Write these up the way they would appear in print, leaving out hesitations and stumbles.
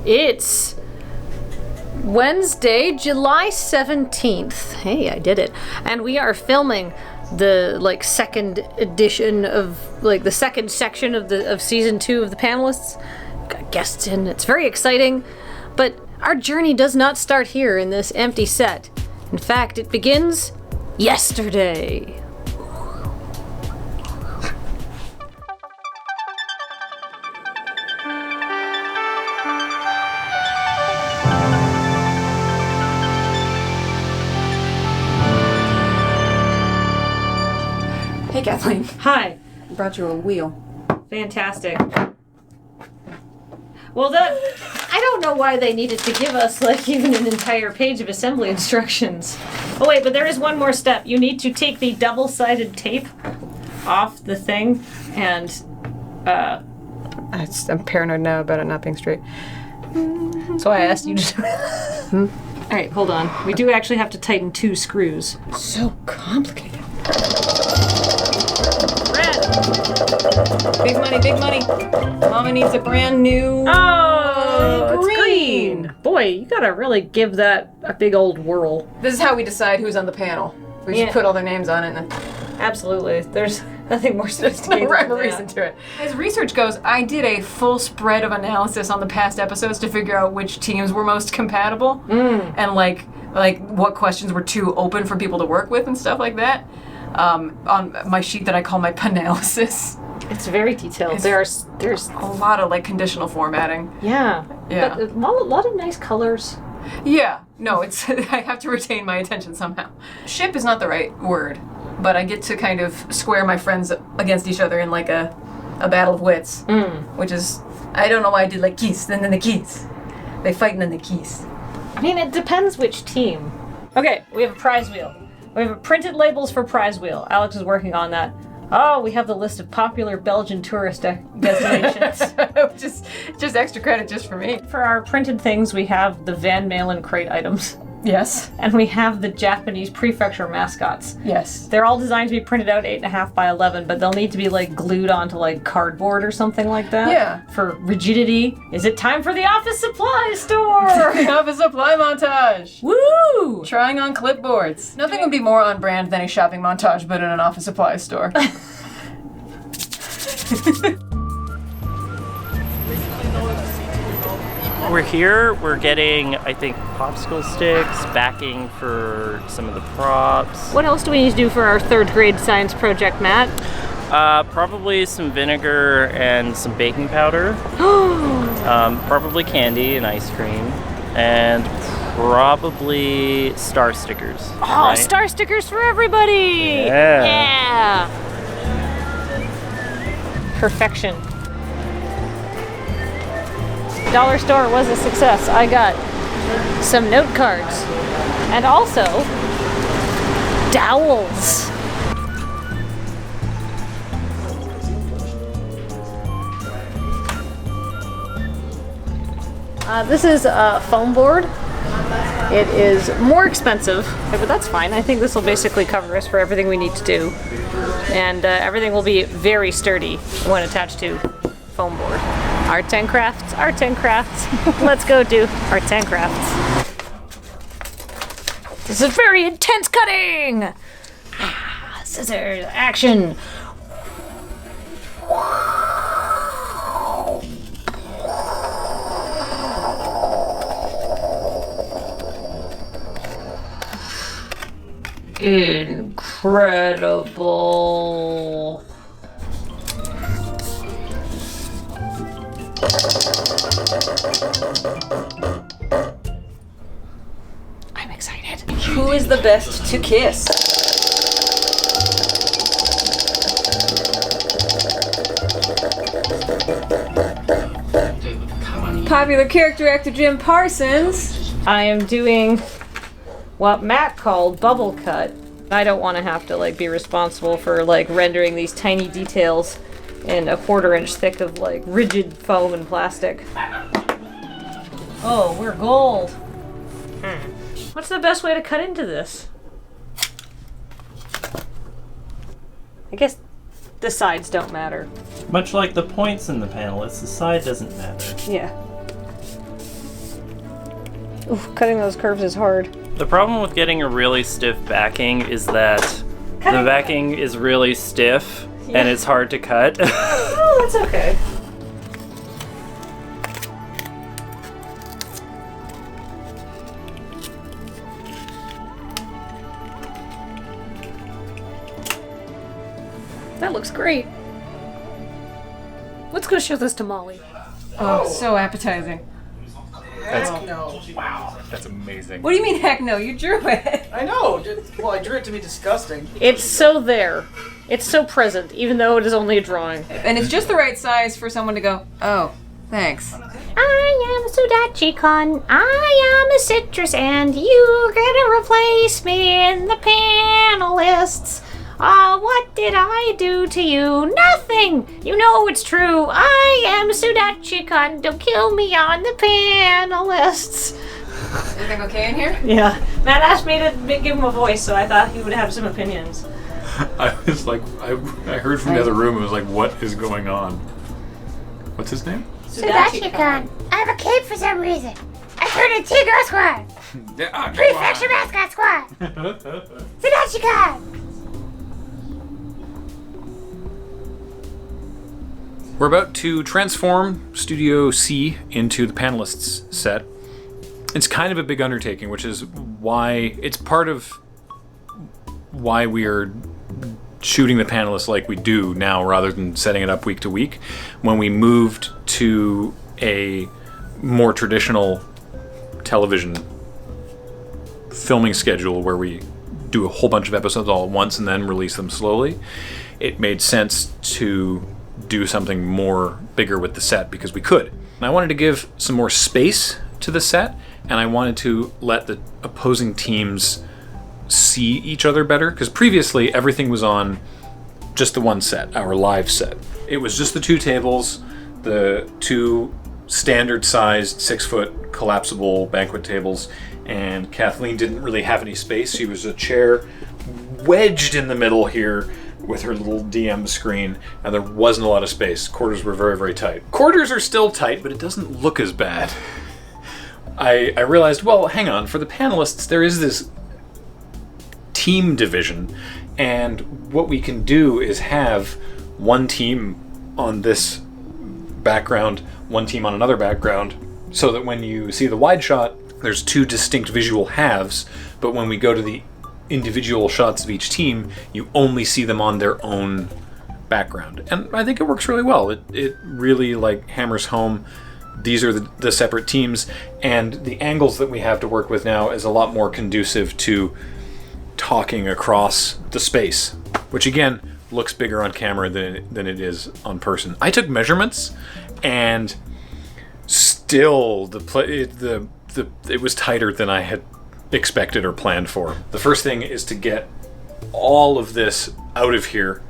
It's Wednesday, July 17th. Hey, I did it. And we are filming the second edition of the second section of season 2 of the Panelists. Got guests in. It's very exciting. But our journey does not start here in this empty set. In fact, it begins yesterday. Hey, Kathleen. Hi. I brought you a wheel. Fantastic. Well, I don't know why they needed to give us even an entire page of assembly instructions. Oh wait, but there is one more step. You need to take the double-sided tape off the thing and I'm paranoid now about it not being straight. So I asked you to do it. Alright, hold on. We do actually have to tighten 2 screws. So complicated. Red! Big money, big money. Mama needs a brand new green. Boy, you gotta really give that a big old whirl. This is how we decide who's on the panel. We just put all their names on it and then... Absolutely. There's nothing more sophisticated no rhyme or than reason that. to it. As research goes, I did a full spread of analysis on the past episodes to figure out which teams were most compatible and like what questions were too open for people to work with and stuff like that. On my sheet that I call my Panalysis. It's very detailed. There's a lot of conditional formatting. Yeah. Yeah. But a lot of nice colors. Yeah. No, it's I have to retain my attention somehow. Ship is not the right word, but I get to kind of square my friends against each other in a battle of wits, which is, I don't know why I did keys and then the keys. They fight and then the keys. I mean, it depends which team. Okay, we have a prize wheel. We have printed labels for prize wheel. Alex is working on that. Oh, we have the list of popular Belgian tourist destinations. just extra credit just for me. For our printed things, we have the Van Malen crate items. Yes. And we have the Japanese prefecture mascots. Yes. They're all designed to be printed out 8.5 by 11, but they'll need to be glued onto cardboard or something like that. Yeah. For rigidity. Is it time for the office supply store? The office supply montage. Woo! Trying on clipboards. Nothing would be more on brand than a shopping montage, but in an office supply store. We're here, we're getting, I think, popsicle sticks, backing for some of the props. What else do we need to do for our 3rd grade science project, Matt? Probably some vinegar and some baking powder. Probably candy and ice cream. And probably star stickers. Oh, right? Star stickers for everybody! Yeah. Perfection. Dollar store was a success. I got some note cards and also dowels. This is a foam board. It is more expensive, but that's fine. I think this will basically cover us for everything we need to do. And everything will be very sturdy when attached to foam board. Arts and crafts, arts and crafts. Let's go do arts and crafts. This is very intense cutting! Scissors, action! Incredible! I'm excited. Who is the best to kiss? Popular character actor Jim Parsons. I am doing what Matt called bubble cut. I don't want to have to be responsible for rendering these tiny details in a 1/4 inch thick of rigid foam and plastic. Oh, we're gold. What's the best way to cut into this? I guess the sides don't matter. Much like the points in the Panelists, the side doesn't matter. Yeah. Oof, cutting those curves is hard. The problem with getting a really stiff backing is that the backing is really stiff and it's hard to cut. Oh, that's okay. That looks great. Let's go show this to Molly. Oh, so appetizing. Wow, that's amazing. What do you mean, heck no? You drew it. I know. Well, I drew it to be disgusting. It's so there. It's so present, even though it is only a drawing. And it's just the right size for someone to go, oh, thanks. I am Sudachi-kun. I am a citrus, and you're gonna replace me in the panelists. What did I do to you? Nothing! You know it's true. I am Sudachi-kun. Don't kill me on the panelists. Everything okay in here? Yeah. Matt asked me to give him a voice, so I thought he would have some opinions. I was like, I heard from the other room. It was like, what is going on? What's his name? Sudachi-kun. I have a cape for some reason. I turned into T-Girl Squad. Prefecture Mascot Squad. Sudachi-kun. We're about to transform Studio C into the Panelists set. It's kind of a big undertaking, which is why it's part of why we are shooting the Panelists like we do now rather than setting it up week to week. When we moved to a more traditional television filming schedule where we do a whole bunch of episodes all at once and then release them slowly, it made sense to do something more bigger with the set because we could. And I wanted to give some more space to the set, and I wanted to let the opposing teams see each other better, because previously everything was on just the one set, our live set. It was just the two tables, the two standard sized 6-foot collapsible banquet tables, and Kathleen didn't really have any space. She was a chair wedged in the middle here with her little DM screen, and there wasn't a lot of space. Quarters were very, very tight. Quarters are still tight, but it doesn't look as bad. I realized, well, hang on, for the Panelists, there is this team division, and what we can do is have one team on this background, one team on another background, so that when you see the wide shot, there's two distinct visual halves, but when we go to the individual shots of each team, you only see them on their own background. And I think it works really well. It really like hammers home these are the separate teams, and the angles that we have to work with now is a lot more conducive to talking across the space, which again looks bigger on camera than it is on person. I took measurements, and still it was tighter than I had expected or planned for. The first thing is to get all of this out of here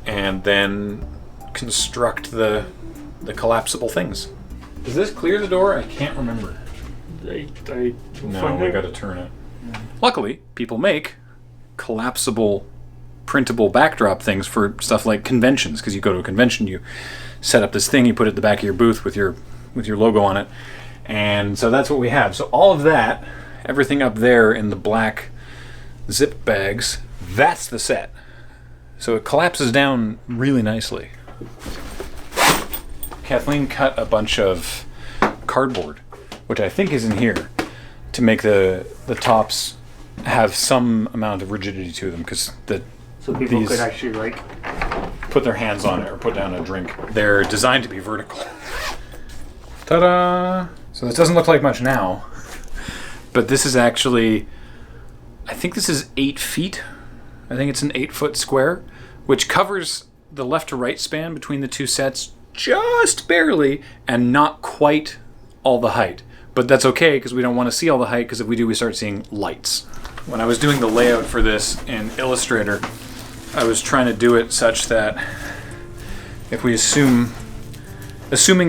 and then construct the collapsible things. Does this clear the door? I can't remember. No, we gotta turn it. Luckily, people make collapsible printable backdrop things for stuff like conventions, because you go to a convention, you set up this thing, you put it at the back of your booth with your logo on it, and so that's what we have. So all of that, everything up there in the black zip bags, that's the set. So it collapses down really nicely. Kathleen cut a bunch of cardboard, which I think is in here, to make the tops have some amount of rigidity to them, because so people could actually like put their hands on it or put down a drink. They're designed to be vertical. Ta-da! So this doesn't look like much now, but this is actually, I think this is 8 feet. I think it's an 8-foot square, which covers the left to right span between the two sets just barely, and not quite all the height. But that's okay, because we don't want to see all the height, because if we do, we start seeing lights. When I was doing the layout for this in Illustrator, I was trying to do it such that if we assuming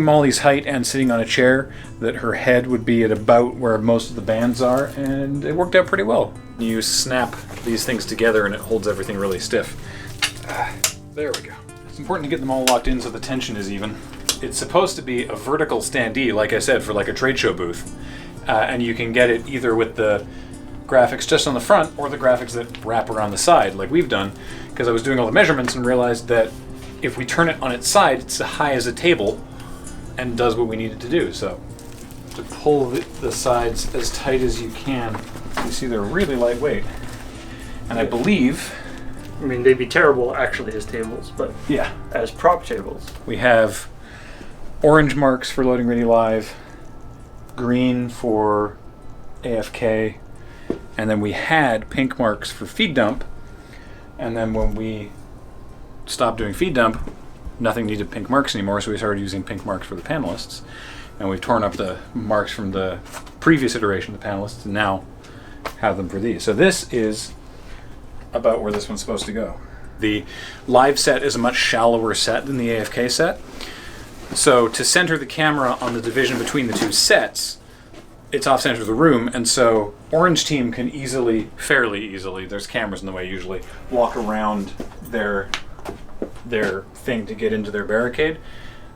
Molly's height and sitting on a chair, that her head would be at about where most of the bands are, and it worked out pretty well. You snap these things together and it holds everything really stiff. There we go. It's important to get them all locked in so the tension is even. It's supposed to be a vertical standee, like I said, for like a trade show booth. and you can get it either with the graphics just on the front or the graphics that wrap around the side, like we've done, because I was doing all the measurements and realized that if we turn it on its side, it's as high as a table and does what we need it to do. So to pull the sides as tight as you can, you see they're really lightweight. And I believe... I mean, they'd be terrible actually as tables, but yeah, as prop tables. we have orange marks for Loading Ready Live, green for AFK, and then we had pink marks for feed dump. And then when we stopped doing feed dump, nothing needed pink marks anymore, so we started using pink marks for the panelists. And we've torn up the marks from the previous iteration of the panelists and now have them for these. So this is about where this one's supposed to go. The live set is a much shallower set than the AFK set. So to center the camera on the division between the two sets, it's off center of the room, and so orange team can fairly easily, there's cameras in the way usually, walk around their thing to get into their barricade.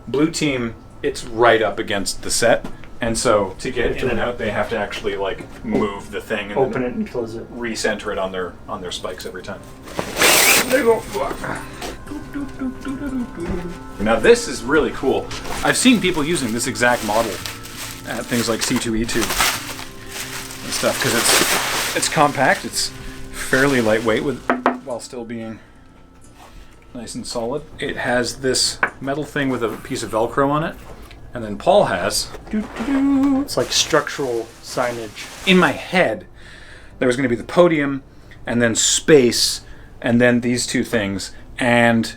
Blue team, it's right up against the set, and so to get in and out, they have to actually like move the thing and Open it and close it. recenter it on their spikes every time. There you go. Now this is really cool. I've seen people using this exact model at things like C2E2 and stuff because it's compact, it's fairly lightweight while still being nice and solid. It has this metal thing with a piece of Velcro on it, and then Paul has... It's like structural signage. In my head, there was going to be the podium, and then space, and then these two things, and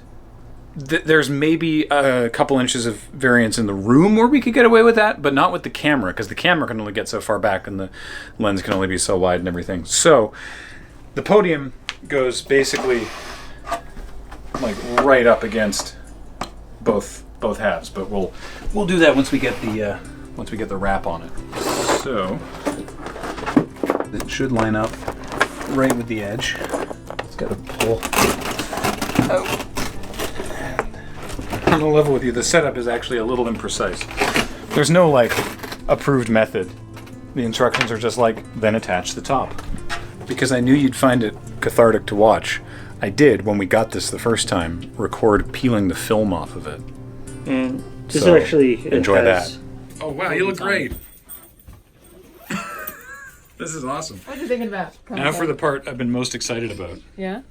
there's maybe a couple inches of variance in the room where we could get away with that, but not with the camera, because the camera can only get so far back and the lens can only be so wide and everything. So the podium goes basically like right up against both halves, but we'll do that once we get the wrap on it. So it should line up right with the edge. It's got to pull. Oh. On the level with you, the setup is actually a little imprecise. There's no like approved method. The instructions are just like, then attach the top. Because I knew you'd find it cathartic to watch, I did, when we got this the first time, record peeling the film off of it. And this So, actually enjoy has, that. Oh wow, you look great. This is awesome. What are you thinking about? Now for the part I've been most excited about. Yeah?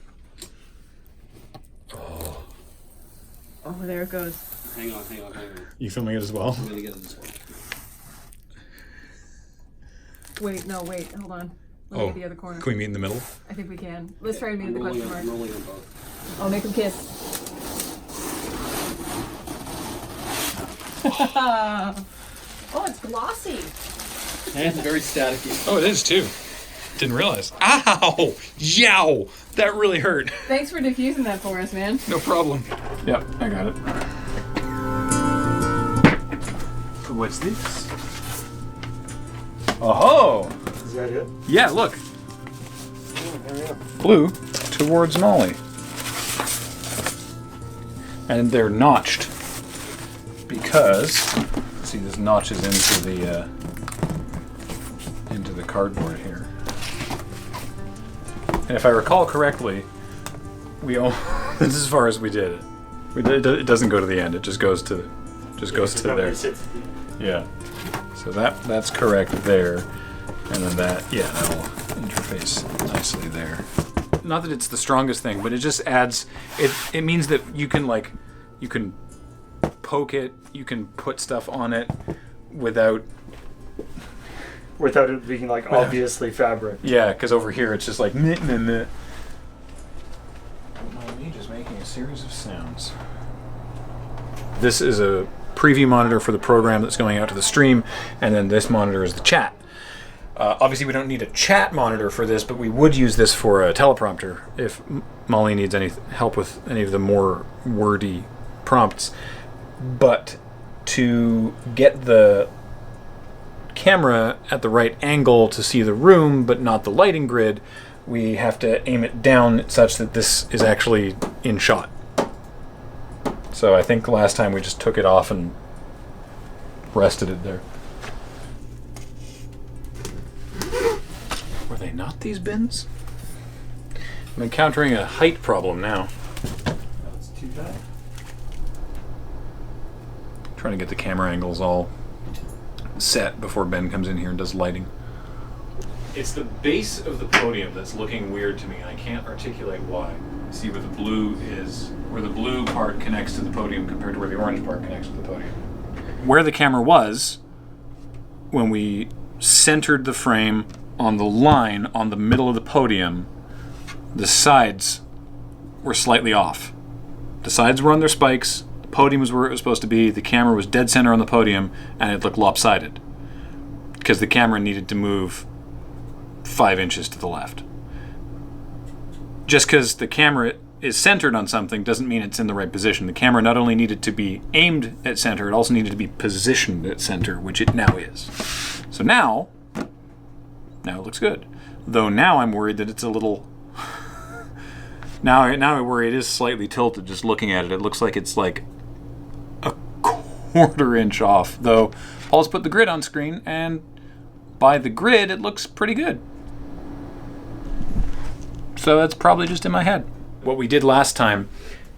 Oh, there it goes. Hang on. You filming it as well? I'm gonna get it this way. Wait, hold on. Let me get the other corner. Can we meet in the middle? I think we can. Let's try to meet at the question mark. I'm rolling on both. I'll make them kiss. Oh, it's glossy. And it's very staticky. Oh, it is too. Didn't realize. Ow! Yow! That really hurt. Thanks for diffusing that for us, man. No problem. Yep, I got it. What's this? Oh! Is that it? Yeah, look. Blue towards Molly. And they're notched because, see, this notches into the cardboard here. And if I recall correctly, this is as far as we did it. It doesn't go to the end. It just goes to there. Yeah. So that's correct there, and then that'll interface nicely there. Not that it's the strongest thing, but it just adds. It means that you can poke it, you can put stuff on it without it being like obviously fabric. Yeah, because over here it's just like meh, meh, meh. My mage is making a series of sounds. This is a preview monitor for the program that's going out to the stream, and then this monitor is the chat. Obviously, we don't need a chat monitor for this, but we would use this for a teleprompter if Molly needs any help with any of the more wordy prompts. But to get the camera at the right angle to see the room, but not the lighting grid, we have to aim it down such that this is actually in shot. So I think last time we just took it off and rested it there. Were they not these bins? I'm encountering a height problem now. That's too bad. Trying to get the camera angles all set before Ben comes in here and does lighting. It's the base of the podium that's looking weird to me, and I can't articulate why. See where the blue is, where the blue part connects to the podium compared to where the orange part connects to the podium. Where the camera was, when we centered the frame on the line on the middle of the podium, the sides were slightly off. The sides were on their spikes, the podium was where it was supposed to be, the camera was dead center on the podium, and it looked lopsided. Because the camera needed to move 5 inches to the left. Just because the camera is centered on something doesn't mean it's in the right position. The camera not only needed to be aimed at center, it also needed to be positioned at center, which it now is. So now it looks good. Though now I'm worried that it's a little... now I worry it is slightly tilted just looking at it. It looks like it's like a quarter inch off. Though Paul's put the grid on screen, and by the grid it looks pretty good. So that's probably just in my head. What we did last time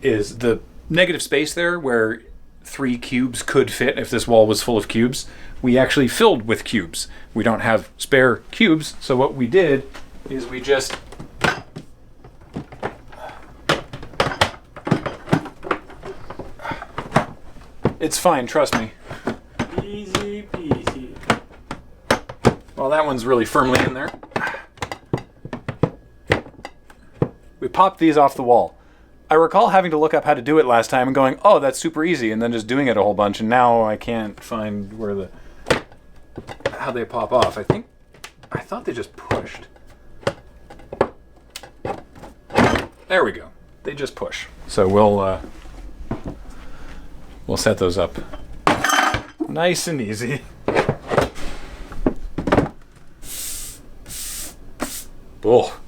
is the negative space there where 3 cubes could fit if this wall was full of cubes, we actually filled with cubes. We don't have spare cubes, so what we did is we just it's fine, trust me. Easy peasy. Well, that one's really firmly in there. We popped these off the wall. I recall having to look up how to do it last time and going, oh, that's super easy, and then just doing it a whole bunch, and now I can't find where how they pop off. I thought they just pushed. There we go. They just push. So we'll set those up nice and easy. Oh.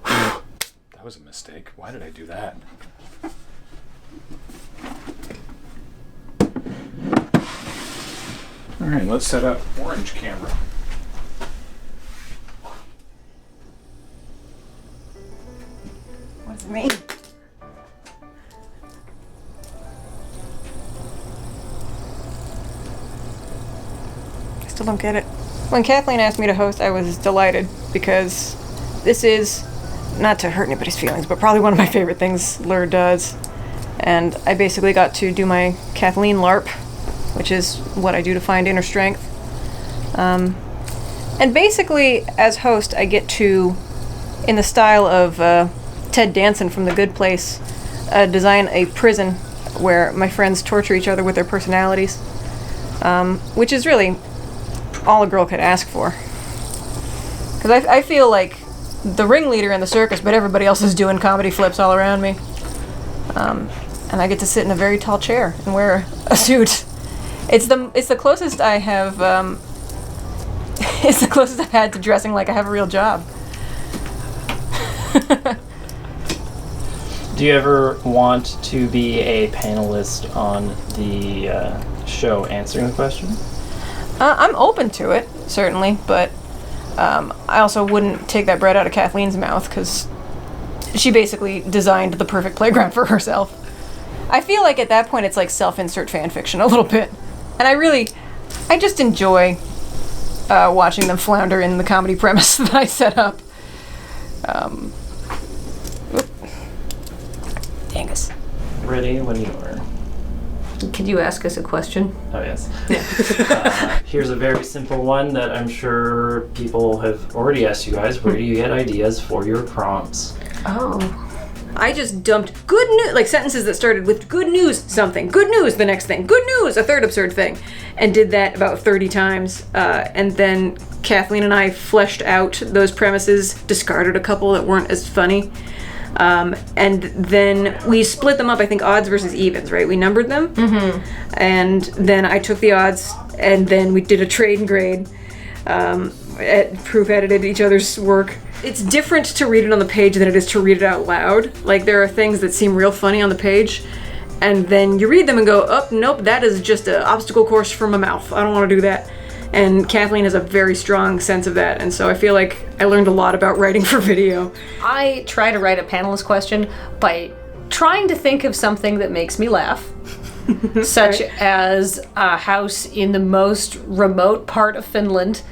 That was a mistake. Why did I do that? All right, let's set up orange camera. What does it mean? I still don't get it. When Kathleen asked me to host, I was delighted because this is, not to hurt anybody's feelings, but probably one of my favorite things Lur does. And I basically got to do my Kathleen LARP, which is what I do to find inner strength. And basically, as host, I get to, in the style of Ted Danson from The Good Place, design a prison where my friends torture each other with their personalities, which is really all a girl could ask for. Because I feel like the ringleader in the circus, but everybody else is doing comedy flips all around me. And I get to sit in a very tall chair and wear a suit. It's the closest I have. It's the closest I've had to dressing like I have a real job. Do you ever want to be a panelist on the show answering the question? I'm open to it, certainly, but I also wouldn't take that bread out of Kathleen's mouth because she basically designed the perfect playground for herself. I feel like at that point it's like self-insert fan fiction a little bit. And I just enjoy watching them flounder in the comedy premise that I set up. Dangus. Ready when you are. Could you ask us a question? Oh, yes. Here's a very simple one that I'm sure people have already asked you guys. Where do you get ideas for your prompts? Oh. I just dumped good news, like sentences that started with good news something, good news the next thing, good news a third absurd thing, and did that about 30 times. And then Kathleen and I fleshed out those premises, discarded a couple that weren't as funny. And then we split them up, I think odds versus evens, right? We numbered them. Mm-hmm. And then I took the odds, and then we did a trade and grade. Proof edited each other's work. It's different to read it on the page than it is to read it out loud. Like, there are things that seem real funny on the page, and then you read them and go, oh, nope, that is just an obstacle course from a mouth. I don't want to do that. And Kathleen has a very strong sense of that, and so I feel like I learned a lot about writing for video. I try to write a panelist question by trying to think of something that makes me laugh. Such as a house in the most remote part of Finland,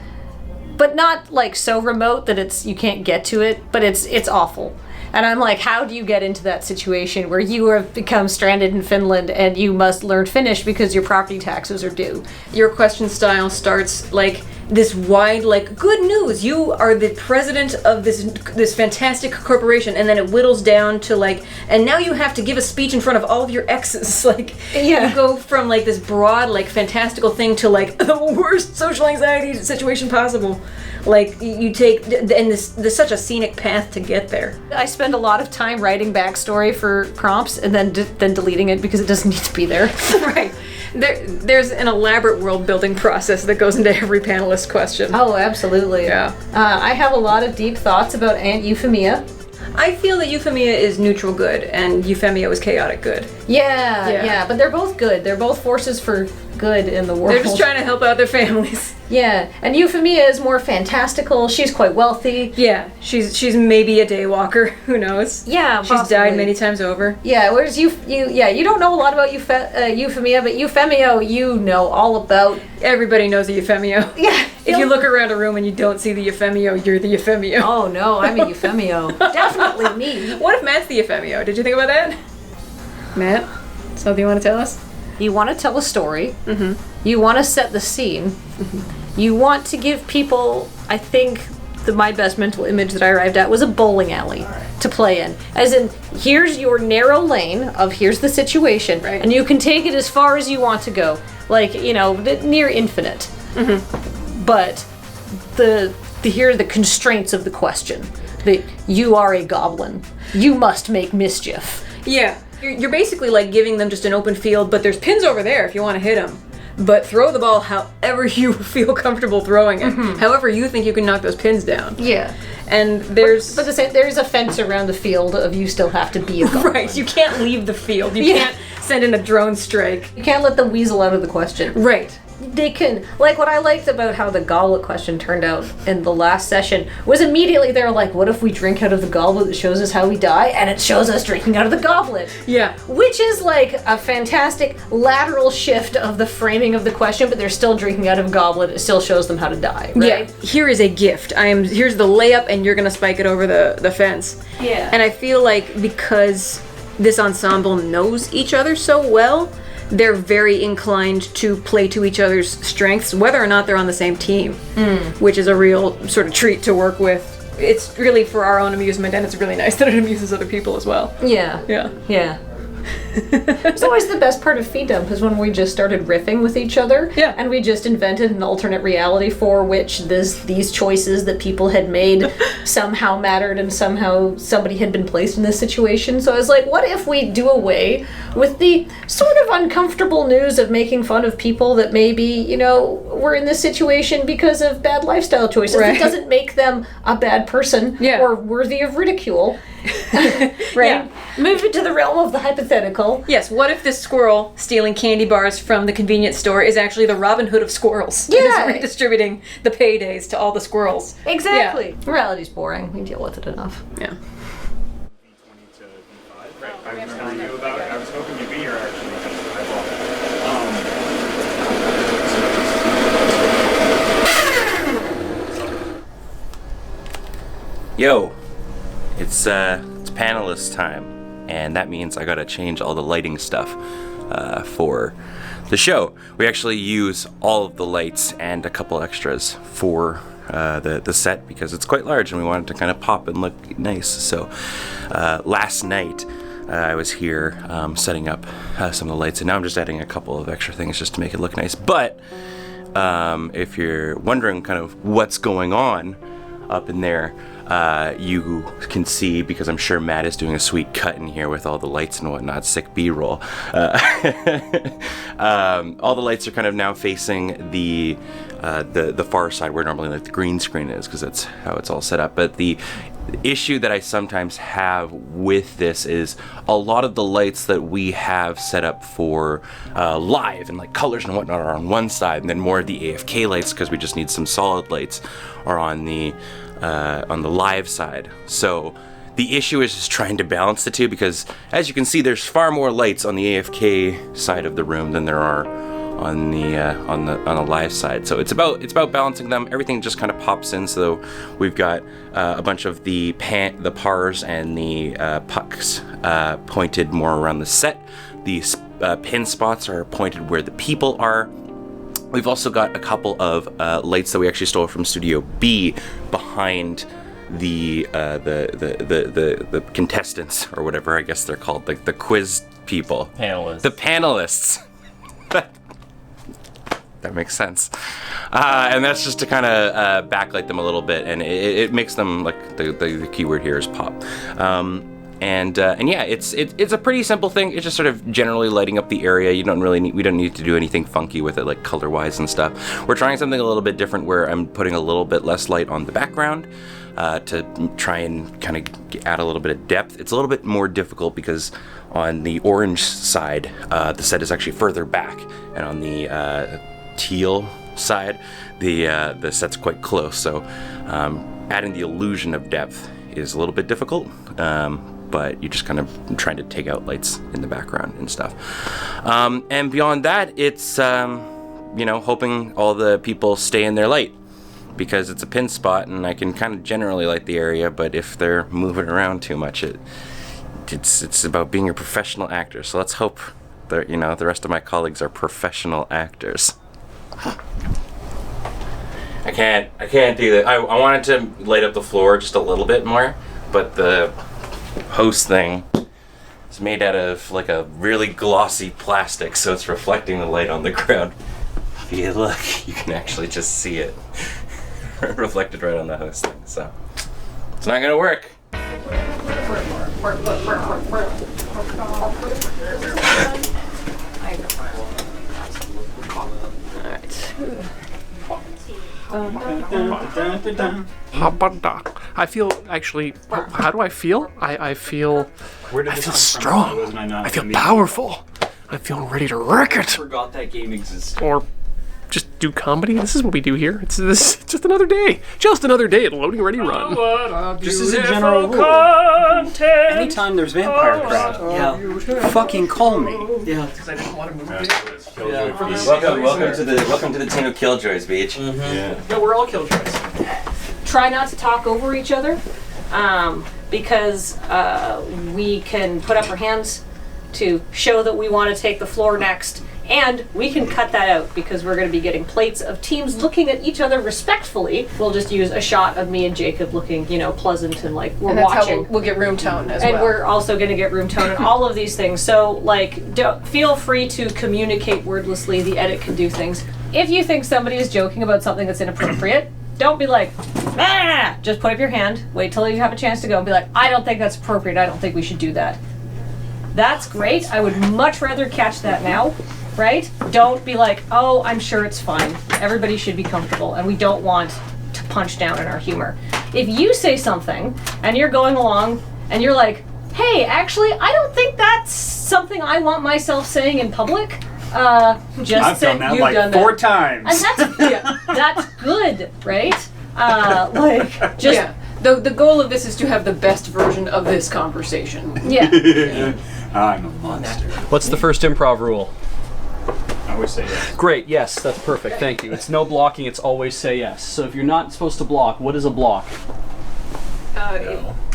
but not like so remote that you can't get to it, but it's awful. And I'm like, how do you get into that situation where you have become stranded in Finland and you must learn Finnish because your property taxes are due? Your question style starts like this wide, like, good news, you are the president of this fantastic corporation, and then it whittles down to like, and now you have to give a speech in front of all of your exes. Like, Yeah. you go from like this broad, like, fantastical thing to like the worst social anxiety situation possible. Like, you take, and there's such a scenic path to get there. I spend a lot of time writing backstory for prompts and then deleting it because it doesn't need to be there. Right. There's an elaborate world building process that goes into every panelist question. Oh, absolutely. Yeah. I have a lot of deep thoughts about Aunt Euphemia. I feel that Euphemia is neutral good and Euphemia is chaotic good. Yeah, but they're both good. They're both forces for good in the world. They're just trying to help out their families. Yeah, and Euphemia is more fantastical. She's quite wealthy. Yeah, she's maybe a daywalker. Who knows? Yeah, She's died many times over. Yeah, whereas you don't know a lot about Euphemia, but Euphemio, you know all about. Everybody knows a Euphemio. Yeah. If you look around a room and you don't see the Euphemio, you're the Euphemio. Oh no, I'm a Euphemio. Definitely me. What if Matt's the Euphemio? Did you think about that? Matt, something you want to tell us? You want to tell a story. Mm-hmm. You want to set the scene. Mm-hmm. You want to give people, I think, my best mental image that I arrived at was a bowling alley to play in. As in, here's your narrow lane of here's the situation, right, and you can take it as far as you want to go. Like, near infinite. Mm-hmm. But here are the constraints of the question. That you are a goblin. You must make mischief. Yeah. You're basically like giving them just an open field, but there's pins over there if you want to hit them. But throw the ball however you feel comfortable throwing it. Mm-hmm. However you think you can knock those pins down. Yeah. And there's... But there's a fence around the field of you still have to be a goblin. Right, you can't leave the field. You can't send in a drone strike. You can't let the weasel out of the question. Right. They can, like, what I liked about how the goblet question turned out in the last session was immediately they were like, what if we drink out of the goblet that shows us how we die? And it shows us drinking out of the goblet. Yeah. Which is like a fantastic lateral shift of the framing of the question, but they're still drinking out of a goblet. It still shows them how to die, right? Yeah. Here is a gift. Here's the layup and you're gonna spike it over the fence. Yeah. And I feel like because this ensemble knows each other so well, they're very inclined to play to each other's strengths, whether or not they're on the same team, which is a real sort of treat to work with. It's really for our own amusement, and it's really nice that it amuses other people as well. Yeah. Yeah. Yeah. It's always the best part of Feed Dump is when we just started riffing with each other. Yeah. And we just invented an alternate reality for which these choices that people had made somehow mattered and somehow somebody had been placed in this situation. So I was like, what if we do away with the sort of uncomfortable news of making fun of people that maybe, were in this situation because of bad lifestyle choices. Right. It doesn't make them a bad person or worthy of ridicule. Right? Yeah. Move it to the realm of the hypothetical. Yes, what if this squirrel stealing candy bars from the convenience store is actually the Robin Hood of squirrels? Yeah. And is redistributing the paydays to all the squirrels. Exactly. Yeah. Reality's boring. We deal with it enough. Yeah. I was telling you about it. I was hoping you'd be here actually. Yo, it's panelist time, and that means I gotta change all the lighting stuff for the show. We actually use all of the lights and a couple extras for the set because it's quite large and we want it to kind of pop and look nice. So last night I was here setting up some of the lights, and now I'm just adding a couple of extra things just to make it look nice. But if you're wondering kind of what's going on up in there, you can see, because I'm sure Matt is doing a sweet cut in here with all the lights and whatnot, sick B-roll. All the lights are kind of now facing the far side where normally like the green screen is, because that's how it's all set up. But issue that I sometimes have with this is a lot of the lights that we have set up for live and like colors and whatnot are on one side, and then more of the AFK lights, because we just need some solid lights, are on the live side. So the issue is just trying to balance the two, because as you can see, there's far more lights on the AFK side of the room than there are on the live side. So it's about balancing them. Everything just kind of pops in. So we've got a bunch of the pars and the pucks pointed more around the set. The pin spots are pointed where the people are. We've also got a couple of lights that we actually stole from Studio B behind the contestants, or whatever I guess they're called, like the quiz people. Panelists. The panelists. That makes sense. And that's just to kind of backlight them a little bit, and it makes them, like, the keyword here is pop. And yeah, it's a pretty simple thing. It's just sort of generally lighting up the area. We don't need to do anything funky with it, like color-wise and stuff. We're trying something a little bit different, where I'm putting a little bit less light on the background to try and kind of add a little bit of depth. It's a little bit more difficult because on the orange side, the set is actually further back, and on the teal side, the set's quite close. So adding the illusion of depth is a little bit difficult. But you're just kind of trying to take out lights in the background and stuff. And beyond that, it's, hoping all the people stay in their light, because it's a pin spot and I can kind of generally light the area, but if they're moving around too much, it's about being a professional actor. So let's hope that, the rest of my colleagues are professional actors. I can't do that. I wanted to light up the floor just a little bit more, but the host thing is made out of like a really glossy plastic, so it's reflecting the light on the ground. If you look, you can actually just see it reflected right on the host thing, so it's not gonna work. I feel actually. How do I feel? I feel strong. I feel powerful. I feel ready to wreck it. Forgot that game existed. Or just do comedy. This is what we do here. It's just another day. Just another day at Loading Ready Run. Just as a general rule, anytime there's vampire crap, fucking call me. Yeah. Because I didn't want to move Welcome to the team of Killjoys, Beach. Yeah, we're all Killjoys. Try not to talk over each other, because we can put up our hands to show that we want to take the floor next, and we can cut that out because we're going to be getting plates of teams looking at each other respectfully. We'll just use a shot of me and Jacob looking, pleasant and like we're watching. We'll get room tone as well. And we're also going to get room tone and all of these things. So, feel free to communicate wordlessly. The edit can do things. If you think somebody is joking about something that's inappropriate, don't be like, ah! Just put up your hand, wait till you have a chance to go, and be like, I don't think that's appropriate, I don't think we should do that. That's great, I would much rather catch that now, right? Don't be like, oh, I'm sure it's fine. Everybody should be comfortable, and we don't want to punch down in our humor. If you say something, and you're going along, and you're like, hey, actually, I don't think that's something I want myself saying in public, just I've done that like 4 times. And that's good, right? The goal of this is to have the best version of this conversation. Yeah. I'm a monster. What's the first improv rule? I always say yes. Great, yes, that's perfect, thank you. It's no blocking, it's always say yes. So if you're not supposed to block, what is a block?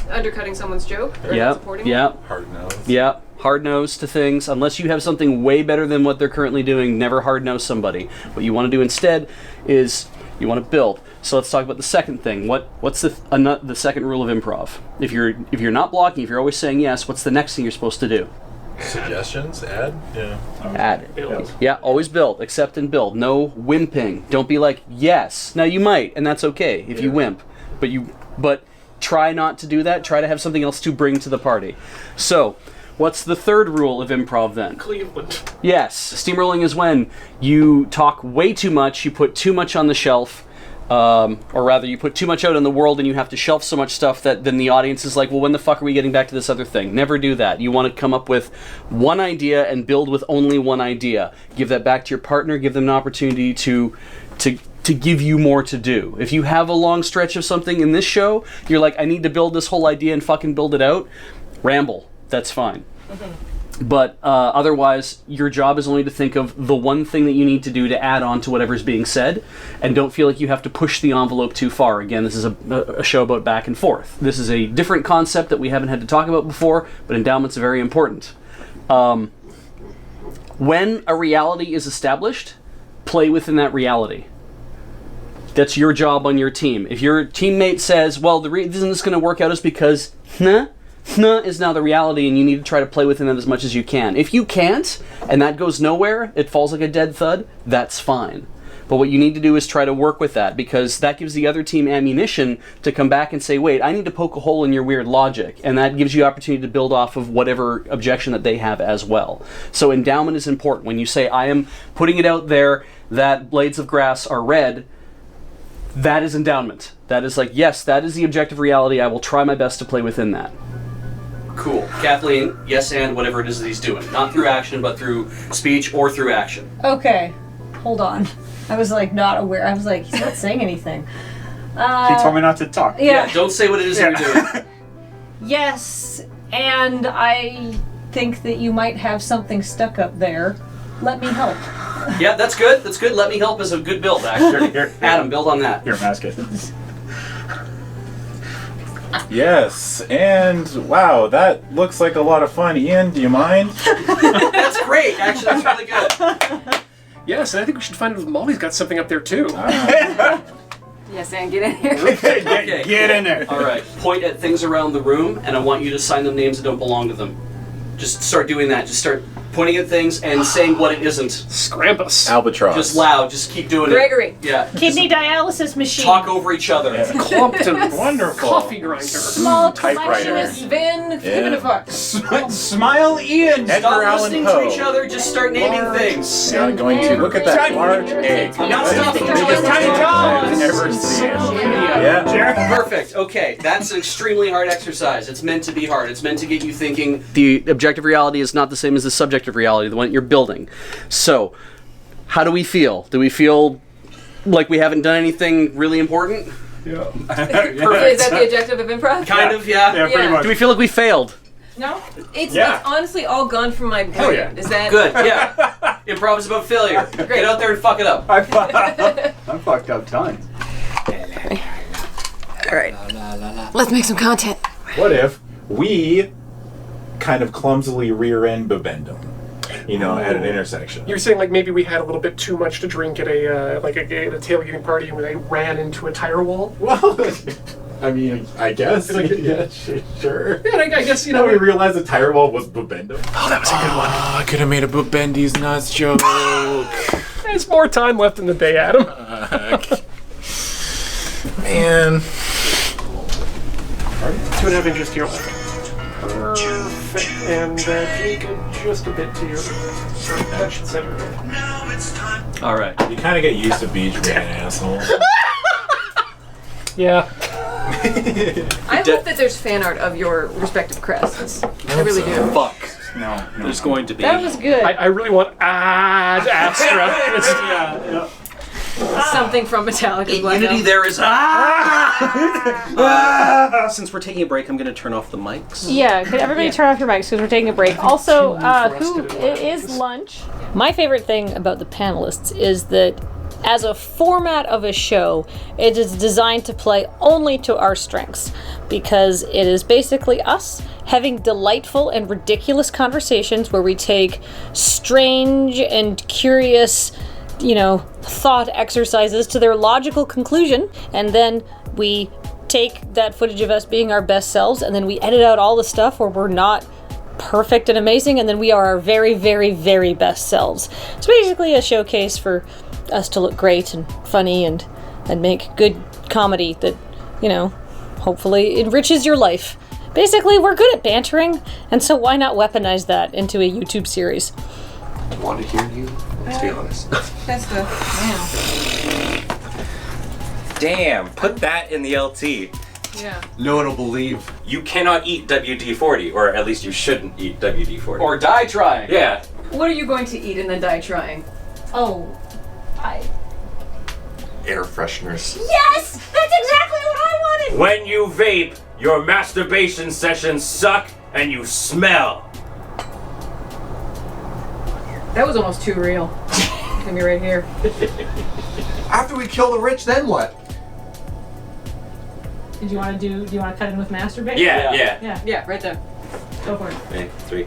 Undercutting someone's joke? Or supporting Yep. Hard nose. Yep. Hard nose to things. Unless you have something way better than what they're currently doing, never hard nose somebody. What you want to do instead is you want to build. So let's talk about the second thing. What's the second rule of improv? If you're not blocking, if you're always saying yes, what's the next thing you're supposed to do? Suggestions? Add? Yeah. Add. Yeah, always build. Accept and build. No wimping. Don't be like, yes. Now you might, and that's okay if you wimp. But try not to do that. Try to have something else to bring to the party. So, what's the third rule of improv then? Cleveland. Yes. Steamrolling is when you talk way too much, you put too much on the shelf, or rather you put too much out in the world and you have to shelf so much stuff that then the audience is like, well, when the fuck are we getting back to this other thing? Never do that. You want to come up with one idea and build with only one idea. Give that back to your partner, give them an opportunity to give you more to do. If you have a long stretch of something in this show, you're like, I need to build this whole idea and fucking build it out, ramble. That's fine. But otherwise, your job is only to think of the one thing that you need to do to add on to whatever's being said, and don't feel like you have to push the envelope too far. Again, this is a show about back and forth. This is a different concept that we haven't had to talk about before, but endowments are very important. When a reality is established, play within that reality. That's your job on your team. If your teammate says, well, the reason this is going to work out is because, is now the reality, and you need to try to play within that as much as you can. If you can't, and that goes nowhere, it falls like a dead thud, that's fine. But what you need to do is try to work with that, because that gives the other team ammunition to come back and say, wait, I need to poke a hole in your weird logic, and that gives you opportunity to build off of whatever objection that they have as well. So endowment is important. When you say, I am putting it out there that blades of grass are red, that is endowment. That is like, yes, that is the objective reality. I will try my best to play within that. Cool. Kathleen, yes, and whatever it is that he's doing. Not through action, but through speech or through action. Okay, hold on. I was like not aware. I was like, he's not saying anything. He told me not to talk. Yeah. Don't say what it is that you're doing. Yes, and I think that you might have something stuck up there. Let me help. Yeah, that's good. That's good. Let me help is a good build, actually. Here. Adam, build on that. Here, mask it. Yes, and wow, that looks like a lot of fun. Ian, do you mind? That's great. Actually, that's really good. Yes, and I think we should find out if Molly's got something up there too. Yes, and get in here. Okay, Get in there. All right. Point at things around the room, and I want you to assign them names that don't belong to them. Just start doing that. Just start pointing at things and saying what it isn't. Scrampus. Albatross. Just loud. Just keep doing Gregory. it. Yeah. Kidney dialysis machine. Talk over each other. Clompton. Wonderful. Coffee grinder. Small Typewriter. collection of Vin, Yeah. Smile, Ian. Edgar Stop Allan listening Poe. to each other. Just start naming things. Not going to look at that large egg. I'm not stopping until Biggest it's tiny egg John. I've ever seen. Yeah. Perfect. Okay, that's an extremely hard exercise. It's meant to be hard. It's meant to get you thinking. The objective reality is not the same as the subjective reality, the one you're building. So, how do we feel? Do we feel like we haven't done anything really important? Yeah. Is that the objective of improv? Kind of, yeah. Yeah, pretty Yeah. much. Do we feel like we failed? No? It's Yeah. honestly all gone from my brain. Hell yeah. Is that Good, yeah. Improv is about failure. Get out there and fuck it up. I'm fucked up tons. Alright. Let's make some content. What if we kind of clumsily rear-end Bobendum? You know, at an intersection. You're saying like maybe we had a little bit too much to drink at a tailgating party and they ran into a tire wall. Well, I mean, I guess. Yeah, sure. Yeah, I guess, you Now know. we realized the tire wall was Bobendum. Oh, that was a good one. I could have made a Bobendy's nuts joke. There's more time left in the day, Adam. Man. 2.5 inches to your left. Perfect. And Jacob, just a bit to your that should set her. All right. You kind of get used to beach being an asshole. Yeah. I hope that there's fan art of your respective crests. I really do. Fuck. No. There's going to be. That was good. I really want Ad Astra. Something from Metallica's Black Unity Album. there is Since we're taking a break, I'm going to turn off the mics. Yeah, could everybody turn off your mics because we're taking a break. Also, it is lunch. My favorite thing about the panelists is that as a format of a show, it is designed to play only to our strengths because it is basically us having delightful and ridiculous conversations where we take strange and curious, thought exercises to their logical conclusion, and then we take that footage of us being our best selves, and then we edit out all the stuff where we're not perfect and amazing, and then we are our very, very, very best selves. It's basically a showcase for us to look great and funny and make good comedy that, hopefully enriches your life. Basically, we're good at bantering, and so why not weaponize that into a YouTube series? I want to hear you. Let's be honest. That's the. Damn, put that in the LT. Yeah. No one will believe. You cannot eat WD-40, or at least you shouldn't eat WD-40. Or die trying. Yeah. What are you going to eat and then die trying? Oh, Air fresheners. Yes! That's exactly what I wanted! When you vape, your masturbation sessions suck and you smell. That was almost too real. Give me right here. After we kill the rich, then what? do you want to cut in with masturbate? Yeah. Yeah, right there. Go for it. Okay, 3.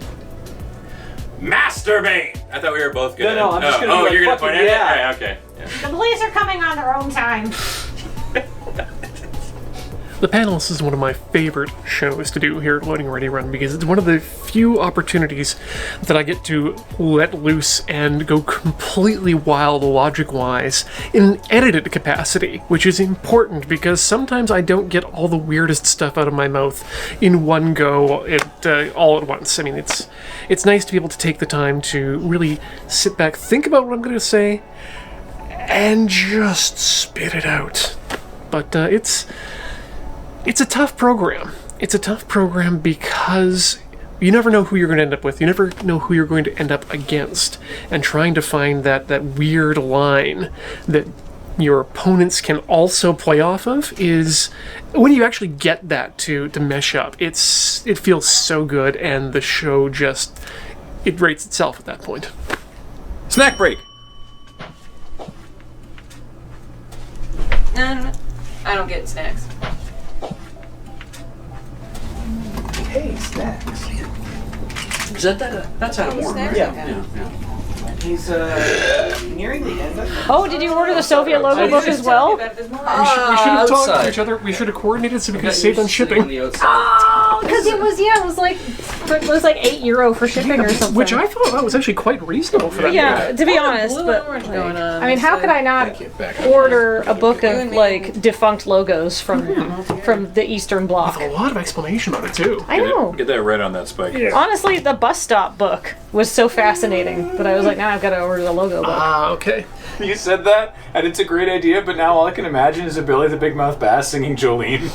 Masturbate! I thought we were both good. No, I'm just gonna be like, you're gonna fucking point at it? yeah. Alright, okay. Yeah. The police are coming on their own time. The Panelists is one of my favorite shows to do here at Loading Ready Run because it's one of the few opportunities that I get to let loose and go completely wild logic-wise in an edited capacity, which is important because sometimes I don't get all the weirdest stuff out of my mouth in one go all at once. I mean, it's nice to be able to take the time to really sit back, think about what I'm going to say, and just spit it out. But it's a tough program. It's a tough program because you never know who you're going to end up with. You never know who you're going to end up against. And trying to find that weird line that your opponents can also play off of is, when you actually get that to mesh up, it feels so good, and the show just, it rates itself at that point. Snack break. No. I don't get snacks. Hey, snacks. Is that's how warm, right? Yeah. He's nearing the end. Oh, did you order the Soviet logo book as well? We should have talked to each other. We should have coordinated so we could save on shipping. Oh, because it was like €8 for shipping or something. Which I thought that was actually quite reasonable for that. Yeah, to be honest, but Going on. I mean, how could I not order a book of like defunct logos from the Eastern Bloc? A lot of explanation on it too. I know. Get that right on that spike. Honestly, the bus stop book was so fascinating that I was like, now I've got to order the logo book. Okay. You said that, and it's a great idea, but now all I can imagine is a Billy the Big Mouth Bass singing Jolene.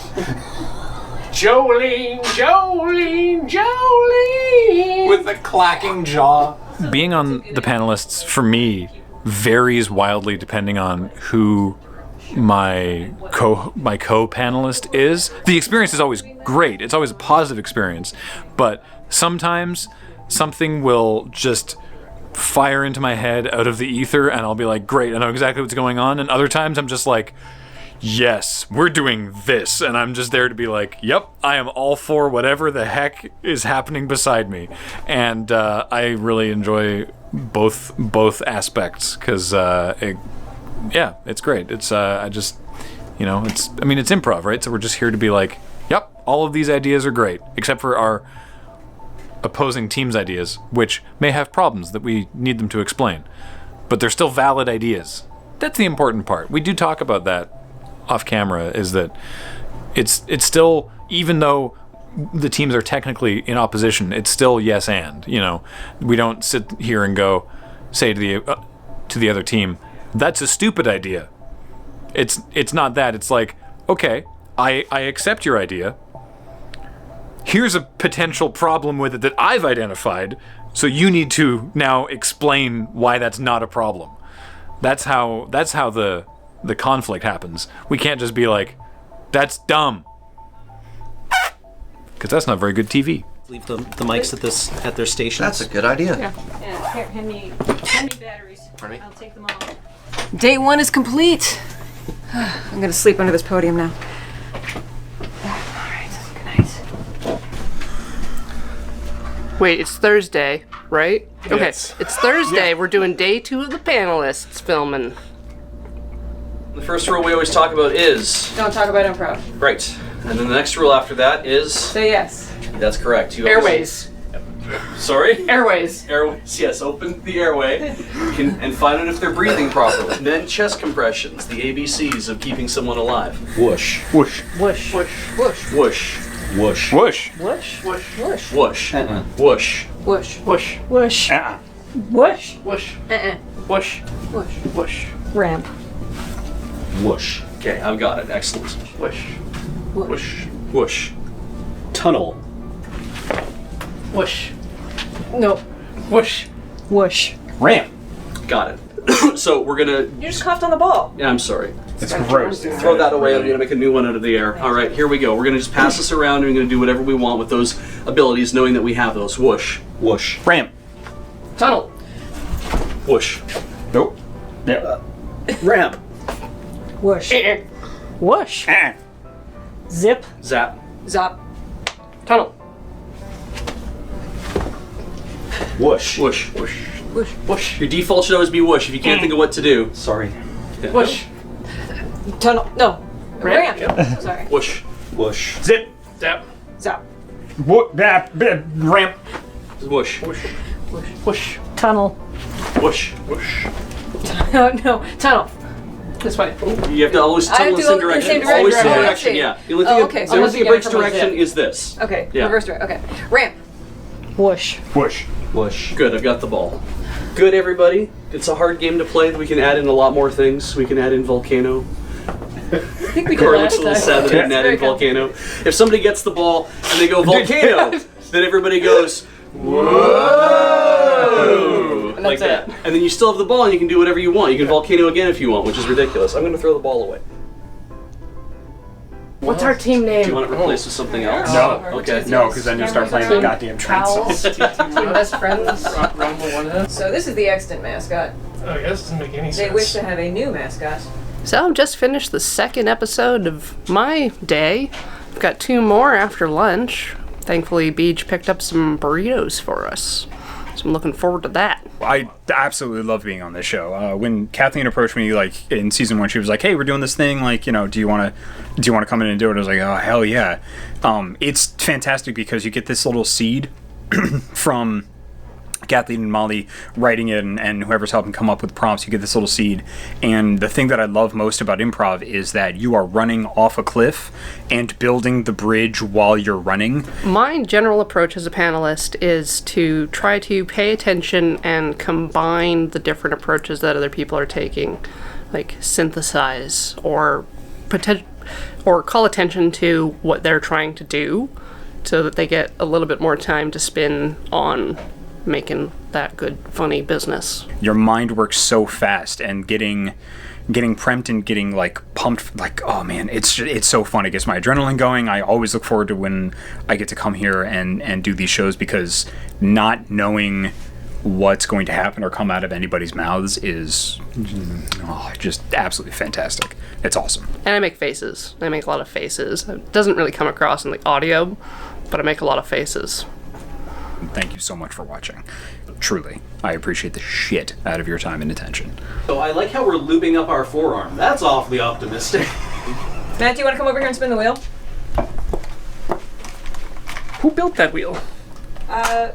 Jolene, Jolene, Jolene! With the clacking jaw. Being on the Panelists, for me, varies wildly depending on who my co-panelist is. The experience is always great. It's always a positive experience. But sometimes something will just fire into my head out of the ether, and I'll be like, great, I know exactly what's going on. And other times I'm just like, yes, we're doing this. And I'm just there to be like, yep, I am all for whatever the heck is happening beside me. And I really enjoy both aspects because it's great. It's it's improv, right? So we're just here to be like, yep, all of these ideas are great, except for our opposing teams' ideas, which may have problems that we need them to explain, but they're still valid ideas. That's the important part. We do talk about that off camera, is that it's still, even though the teams are technically in opposition, it's still yes and, we don't sit here and say to the other team, that's a stupid idea. It's not that. It's like, okay, I accept your idea. Here's a potential problem with it that I've identified, so you need to now explain why that's not a problem. That's how the conflict happens. We can't just be like, that's dumb. Because that's not very good TV. Leave the mics at their stations. That's a good idea. Yeah, here, hand me batteries. Pardon me? I'll take them all. Day 1 is complete. I'm gonna sleep under this podium now. Alright, good night. Wait, it's Thursday, right? Okay, Yes. it's Thursday. Yeah. We're doing day 2 of the Panelists filming. The first rule we always talk about is... Don't talk about improv. Right. And then the next rule after that is... Say yes. That's correct. Airways. Sorry? Airways. Airways, yes. Open the airway and find out if they're breathing properly. And then chest compressions, the ABCs of keeping someone alive. Whoosh. Whoosh. Whoosh. Whoosh. Whoosh. Whoosh. Whoosh. Whoosh. Whoosh. Whoosh. Whoosh. Whoosh. Whoosh. Whoosh. Whoosh. Whoosh. Whoosh. Uh-uh. Whoosh. Whoosh. Whoosh. Ramp. Whoosh. Okay, I've got it. Excellent. Whoosh. Whoosh. Whoosh. Tunnel. Whoosh. No. Whoosh. Whoosh. Ramp. Got it. So we're gonna. You just coughed on the ball. Yeah, I'm sorry. It's gross. Throw that away. I'm gonna make a new one out of the air. All right, here we go. We're gonna just pass this around, and we're gonna do whatever we want with those abilities, knowing that we have those. Whoosh. Whoosh. Ramp. Tunnel. Whoosh. Nope. Yeah. Ramp. Whoosh. Whoosh. Zip. Zap. Zop. Tunnel. Whoosh. Whoosh. Whoosh. Whoosh. Whoosh. Your default should always be whoosh. If you can't think of what to do, sorry. Yeah. Whoosh. Tunnel. No. Ramp. Ramp. Sorry. Whoosh. Whoosh. Zip. Zap. Zop. Ramp. Whoosh. Whoosh. Whoosh. Whoosh. Tunnel. Whoosh. Whoosh. No, no. Tunnel. This way. You have to always I have tunnel in the to same go the direction. same direction. Always same Oh, direction. okay. Yeah. The only Oh, thing, okay, so the I'm only looking thing at it breaks from, like, direction zip. is this. Okay. Yeah. Reverse direct. Okay. Ramp. Whoosh. Whoosh. Whoosh. Good. I've got the ball. Good, everybody. It's a hard game to play. We can add in a lot more things. We can add in volcano. I think we did Corey looks last a little time. sad that we didn't add in volcano. If somebody gets the ball and they go volcano, then everybody goes whoa, like that. And then you still have the ball and you can do whatever you want. You can volcano again if you want, which is ridiculous. I'm going to throw the ball away. What's our team name? Do you want it replaced with something else? No. Okay. No, because then you'll start playing the goddamn train song. Best friends. Rumble one. So this is the extant mascot. Oh, yeah, this doesn't make any They sense. wish to have a new mascot. So I've just finished the second episode of my day. I've got 2 more after lunch. Thankfully, Beach picked up some burritos for us. So I'm looking forward to that. I absolutely love being on this show. When Kathleen approached me, like in season 1, she was like, "Hey, we're doing this thing. Like, you know, do you want to come in and do it?" I was like, "Oh, hell yeah!" It's fantastic because you get this little seed from Kathleen and Molly writing it, and whoever's helping come up with prompts, you get this little seed. And the thing that I love most about improv is that you are running off a cliff and building the bridge while you're running. My general approach as a panelist is to try to pay attention and combine the different approaches that other people are taking, like synthesize or call attention to what they're trying to do so that they get a little bit more time to spin on making that good, funny business. Your mind works so fast, and getting prepped and getting like pumped, like, oh man, it's so fun. It gets my adrenaline going. I always look forward to when I get to come here and do these shows, because not knowing what's going to happen or come out of anybody's mouths is just absolutely fantastic. It's awesome. And I make faces. I make a lot of faces. It doesn't really come across in the audio, but I make a lot of faces. Thank you so much for watching. Truly, I appreciate the shit out of your time and attention. So I like how we're looping up our forearm. That's awfully optimistic. Matt, do you want to come over here and spin the wheel? Who built that wheel? God.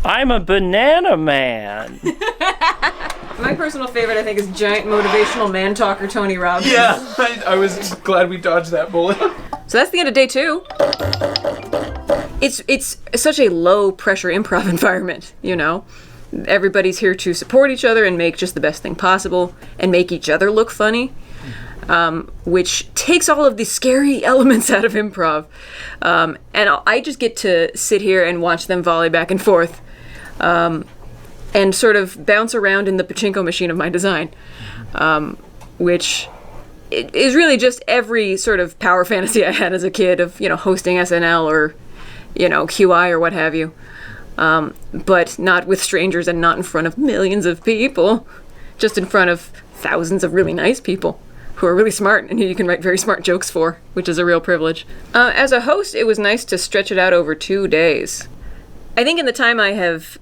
I'm a banana man. My personal favorite, I think, is giant motivational man talker Tony Robbins. Yeah, I was glad we dodged that bullet. So that's the end of day 2. It's such a low pressure improv environment, you know. Everybody's here to support each other and make just the best thing possible and make each other look funny, which takes all of the scary elements out of improv. And I just get to sit here and watch them volley back and forth. And sort of bounce around in the pachinko machine of my design, which is really just every sort of power fantasy I had as a kid of, you know, hosting SNL or, you know, QI or what have you, but not with strangers and not in front of millions of people, just in front of thousands of really nice people who are really smart and who you can write very smart jokes for, which is a real privilege. As a host, it was nice to stretch it out over 2 days. I think in the time I have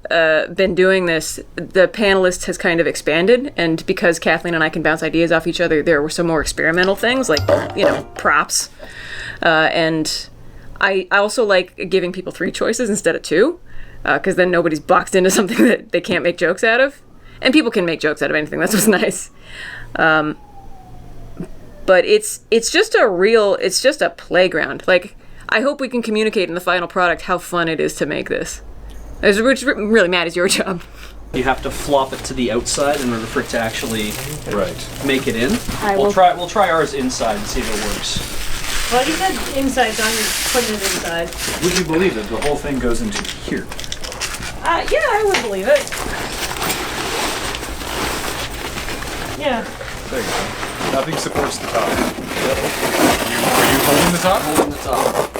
been doing this, the Panelist has kind of expanded, and because Kathleen and I can bounce ideas off each other, there were some more experimental things, like, you know, props. And I also like giving people 3 choices instead of 2, because then nobody's boxed into something that they can't make jokes out of. And people can make jokes out of anything, that's what's nice. But it's just a playground. Like, I hope we can communicate in the final product how fun it is to make this. Which really, Matt, is your job. You have to flop it to the outside in order for it to actually make it in. We'll try ours inside and see if it works. Well, you said inside, so I'm putting it inside. Would you believe it? The whole thing goes into here. Yeah, I would believe it. Yeah. There you go. Nothing supports the top. Are you holding the top? Holding the top.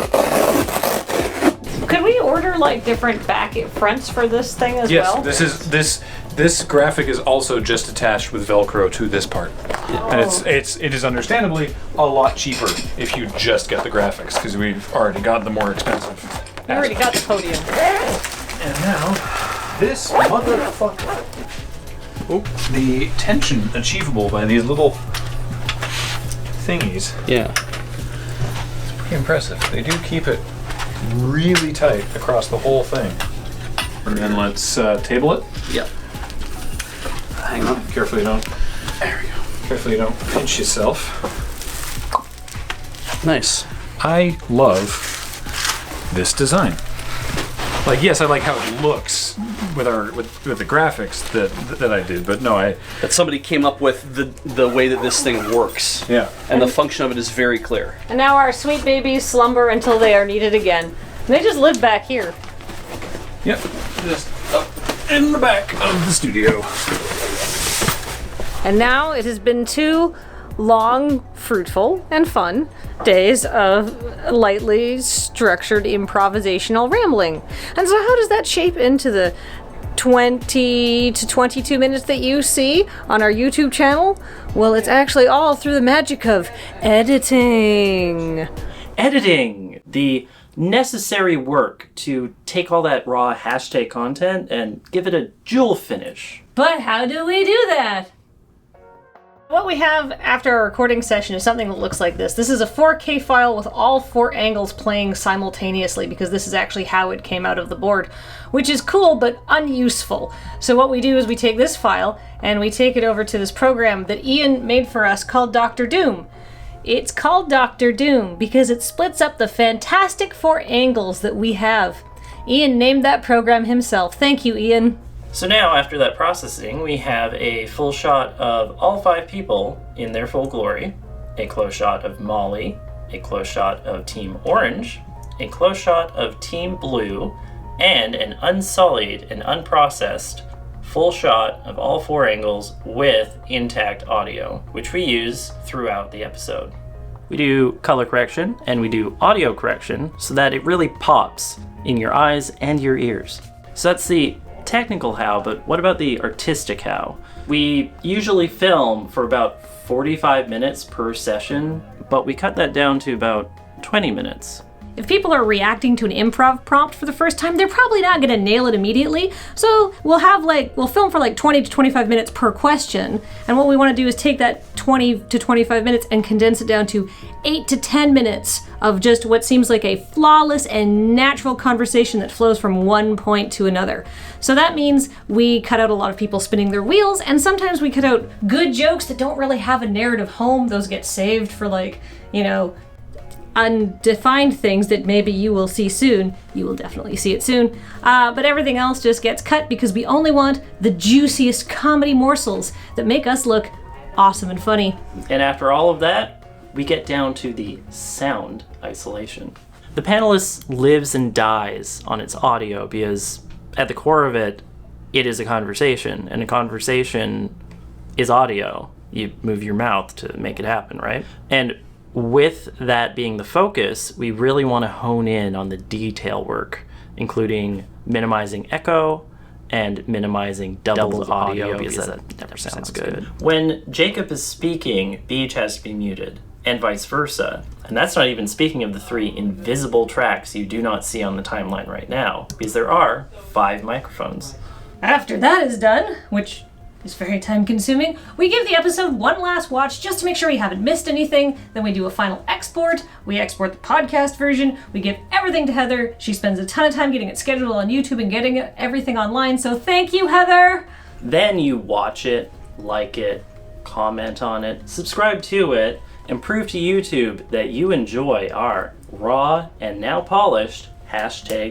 Could we order like different back fronts for this thing as well? Yes, this graphic is also just attached with Velcro to this part, and it is understandably a lot cheaper if you just get the graphics because we've already got the more expensive. We already got the podium. And now this motherfucker. Oh, the tension achievable by these little thingies. Yeah. It's pretty impressive. They do keep it really tight across the whole thing. And then let's table it. Yep. Hang on. Carefully don't. There we go. Carefully don't pinch yourself. Nice. I love this design. Like, yes, I like how it looks with the graphics that I did, but no, that somebody came up with the way that this thing works. Yeah. And the function of it is very clear. And now our sweet babies slumber until they are needed again. And they just live back here. Yep. Just up in the back of the studio. And now it has been 2 long, fruitful, and fun days of lightly structured improvisational rambling. And so how does that shape into the 20 to 22 minutes that you see on our YouTube channel? Well, it's actually all through the magic of editing. Editing! The necessary work to take all that raw hashtag content and give it a jewel finish. But how do we do that? What we have after our recording session is something that looks like this. This is a 4K file with all 4 angles playing simultaneously because this is actually how it came out of the board, which is cool but unuseful. So what we do is we take this file and we take it over to this program that Ian made for us called Dr. Doom. It's called Dr. Doom because it splits up the fantastic 4 angles that we have. Ian named that program himself. Thank you, Ian. So now, after that processing, we have a full shot of all 5 people in their full glory, a close shot of Molly, a close shot of Team Orange, a close shot of Team Blue, and an unsullied and unprocessed full shot of all 4 angles with intact audio, which we use throughout the episode. We do color correction and we do audio correction so that it really pops in your eyes and your ears. So that's the technical how, but what about the artistic how? We usually film for about 45 minutes per session, but we cut that down to about 20 minutes. If people are reacting to an improv prompt for the first time, they're probably not going to nail it immediately. So we'll film for like 20 to 25 minutes per question. And what we want to do is take that 20 to 25 minutes and condense it down to 8 to 10 minutes of just what seems like a flawless and natural conversation that flows from one point to another. So that means we cut out a lot of people spinning their wheels, and sometimes we cut out good jokes that don't really have a narrative home. Those get saved for undefined things that maybe you will see soon. You will definitely see it soon. But everything else just gets cut because we only want the juiciest comedy morsels that make us look awesome and funny. And after all of that, we get down to the sound isolation. The Panelist lives and dies on its audio because at the core of it, it is a conversation, and a conversation is audio. You move your mouth to make it happen, right? And with that being the focus, we really want to hone in on the detail work, including minimizing echo and minimizing doubled audio because that never sounds good. When Jacob is speaking, Beach has to be muted, and vice versa. And that's not even speaking of the 3 invisible tracks you do not see on the timeline right now, because there are 5 microphones. After that is done, which is very time consuming, we give the episode one last watch just to make sure we haven't missed anything. Then we do a final export. We export the podcast version. We give everything to Heather. She spends a ton of time getting it scheduled on YouTube and getting everything online. So thank you, Heather. Then you watch it, like it, comment on it, subscribe to it, and prove to YouTube that you enjoy our raw and now polished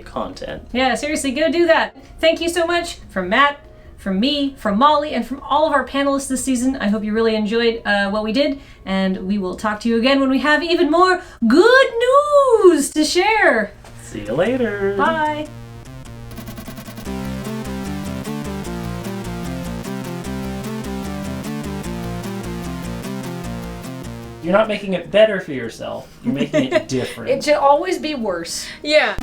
#content. Yeah, seriously, go do that. Thank you so much from Matt, from me, from Molly, and from all of our panelists this season. I hope you really enjoyed what we did, and we will talk to you again when we have even more good news to share. See you later. Bye. You're not making it better for yourself. You're making it different. It should always be worse. Yeah.